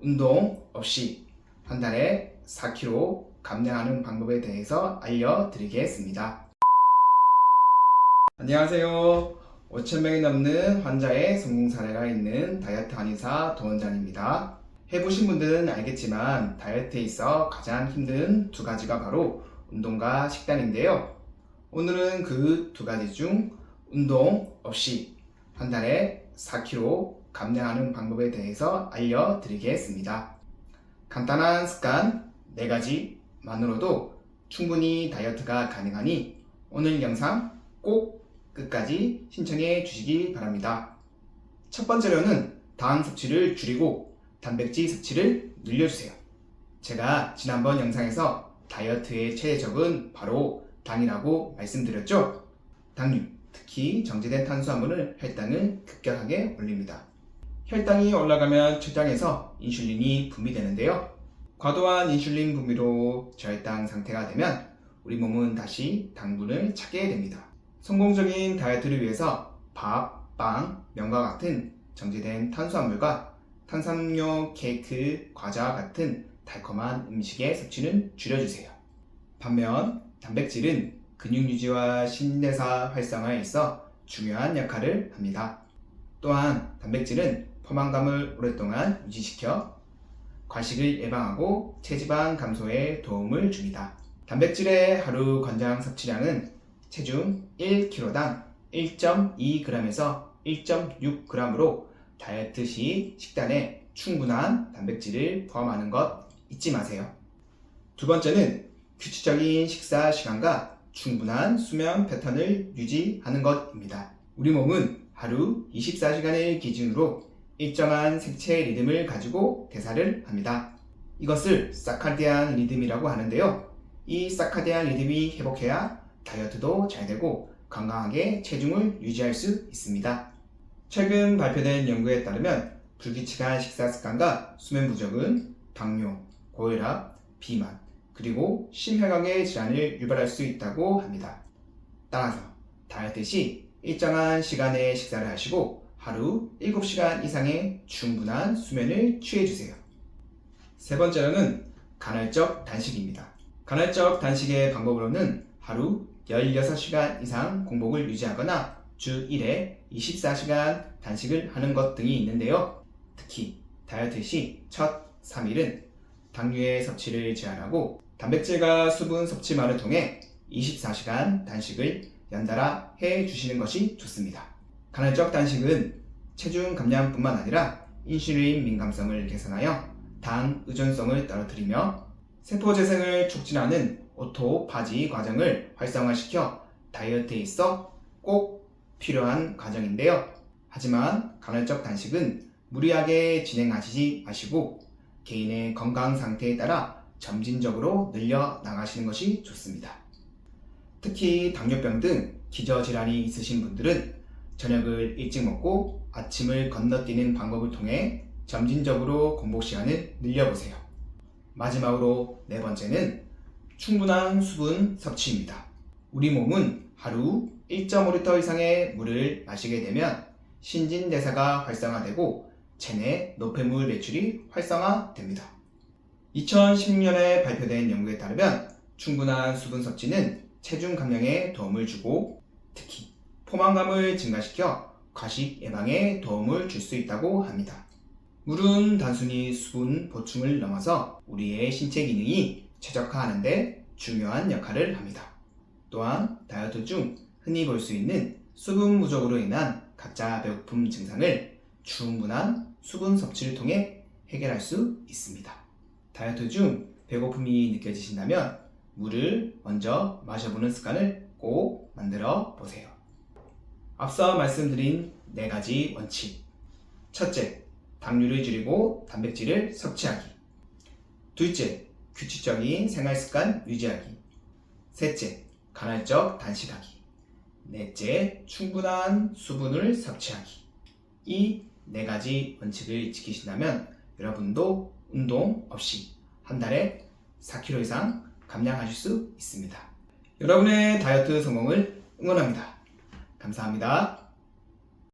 운동 없이 한 달에 4kg 감량하는 방법에 대해서 알려드리겠습니다. 안녕하세요. 5,000명이 넘는 환자의 성공 사례가 있는 다이어트 한의사 도원장입니다. 해보신 분들은 알겠지만 다이어트에 있어 가장 힘든 두 가지가 바로 운동과 식단인데요. 오늘은 그 두 가지 중 운동 없이 한 달에 4kg 감량하는 방법에 대해서 알려드리겠습니다. 간단한 습관 4가지만으로도 충분히 다이어트가 가능하니 오늘 영상 꼭 끝까지 신청해 주시기 바랍니다. 첫 번째로는 당 섭취를 줄이고 단백질 섭취를 늘려주세요. 제가 지난번 영상에서 다이어트의 최대적은 바로 당이라고 말씀드렸죠. 당류, 특히 정제된 탄수화물은 혈당을 급격하게 올립니다. 혈당이 올라가면 췌장에서 인슐린이 분비되는데요. 과도한 인슐린 분비로 저혈당 상태가 되면 우리 몸은 다시 당분을 찾게 됩니다. 성공적인 다이어트를 위해서 밥, 빵, 면과 같은 정제된 탄수화물과 탄산음료, 케이크, 과자와 같은 달콤한 음식의 섭취는 줄여주세요. 반면 단백질은 근육 유지와 신진대사 활성화에 있어 중요한 역할을 합니다. 또한 단백질은 포만감을 오랫동안 유지시켜 과식을 예방하고 체지방 감소에 도움을 줍니다. 단백질의 하루 권장 섭취량은 체중 1kg당 1.2g에서 1.6g으로 다이어트 시 식단에 충분한 단백질을 포함하는 것 잊지 마세요. 두 번째는 규칙적인 식사 시간과 충분한 수면 패턴을 유지하는 것입니다. 우리 몸은 하루 24시간을 기준으로 일정한 생체 리듬을 가지고 대사를 합니다. 이것을 사카디안 리듬이라고 하는데요. 이 사카디안 리듬이 회복해야 다이어트도 잘 되고 건강하게 체중을 유지할 수 있습니다. 최근 발표된 연구에 따르면 불규칙한 식사 습관과 수면 부족은 당뇨, 고혈압, 비만, 그리고 심혈관계 질환을 유발할 수 있다고 합니다. 따라서 다이어트 시 일정한 시간에 식사를 하시고 하루 7시간 이상의 충분한 수면을 취해주세요. 세 번째로는 간헐적 단식입니다. 간헐적 단식의 방법으로는 하루 16시간 이상 공복을 유지하거나 주 1회 24시간 단식을 하는 것 등이 있는데요. 특히 다이어트 시 첫 3일은 당류의 섭취를 제한하고 단백질과 수분 섭취만을 통해 24시간 단식을 연달아 해 주시는 것이 좋습니다. 간헐적 단식은 체중 감량뿐만 아니라 인슐린 민감성을 개선하여 당 의존성을 떨어뜨리며 세포 재생을 촉진하는 오토파지 과정을 활성화시켜 다이어트에 있어 꼭 필요한 과정인데요. 하지만 간헐적 단식은 무리하게 진행하시지 마시고 개인의 건강 상태에 따라 점진적으로 늘려 나가시는 것이 좋습니다. 특히 당뇨병 등 기저질환이 있으신 분들은 저녁을 일찍 먹고 아침을 건너뛰는 방법을 통해 점진적으로 공복 시간을 늘려보세요. 마지막으로 네 번째는 충분한 수분 섭취입니다. 우리 몸은 하루 1.5리터 이상의 물을 마시게 되면 신진대사가 활성화되고 체내 노폐물 배출이 활성화됩니다. 2016년에 발표된 연구에 따르면 충분한 수분 섭취는 체중 감량에 도움을 주고 특히 포만감을 증가시켜 과식 예방에 도움을 줄 수 있다고 합니다. 물은 단순히 수분 보충을 넘어서 우리의 신체 기능이 최적화하는 데 중요한 역할을 합니다. 또한 다이어트 중 흔히 볼 수 있는 수분 부족으로 인한 가짜 배고픔 증상을 충분한 수분 섭취를 통해 해결할 수 있습니다. 다이어트 중 배고픔이 느껴지신다면 물을 먼저 마셔보는 습관을 꼭 만들어 보세요. 앞서 말씀드린 4가지 원칙. 첫째, 당류를 줄이고 단백질을 섭취하기. 둘째, 규칙적인 생활 습관 유지하기. 셋째, 간헐적 단식하기. 넷째, 충분한 수분을 섭취하기. 이 4가지 원칙을 지키신다면 여러분도 운동 없이 한 달에 4kg 이상 감량하실 수 있습니다. 여러분의 다이어트 성공을 응원합니다. 감사합니다.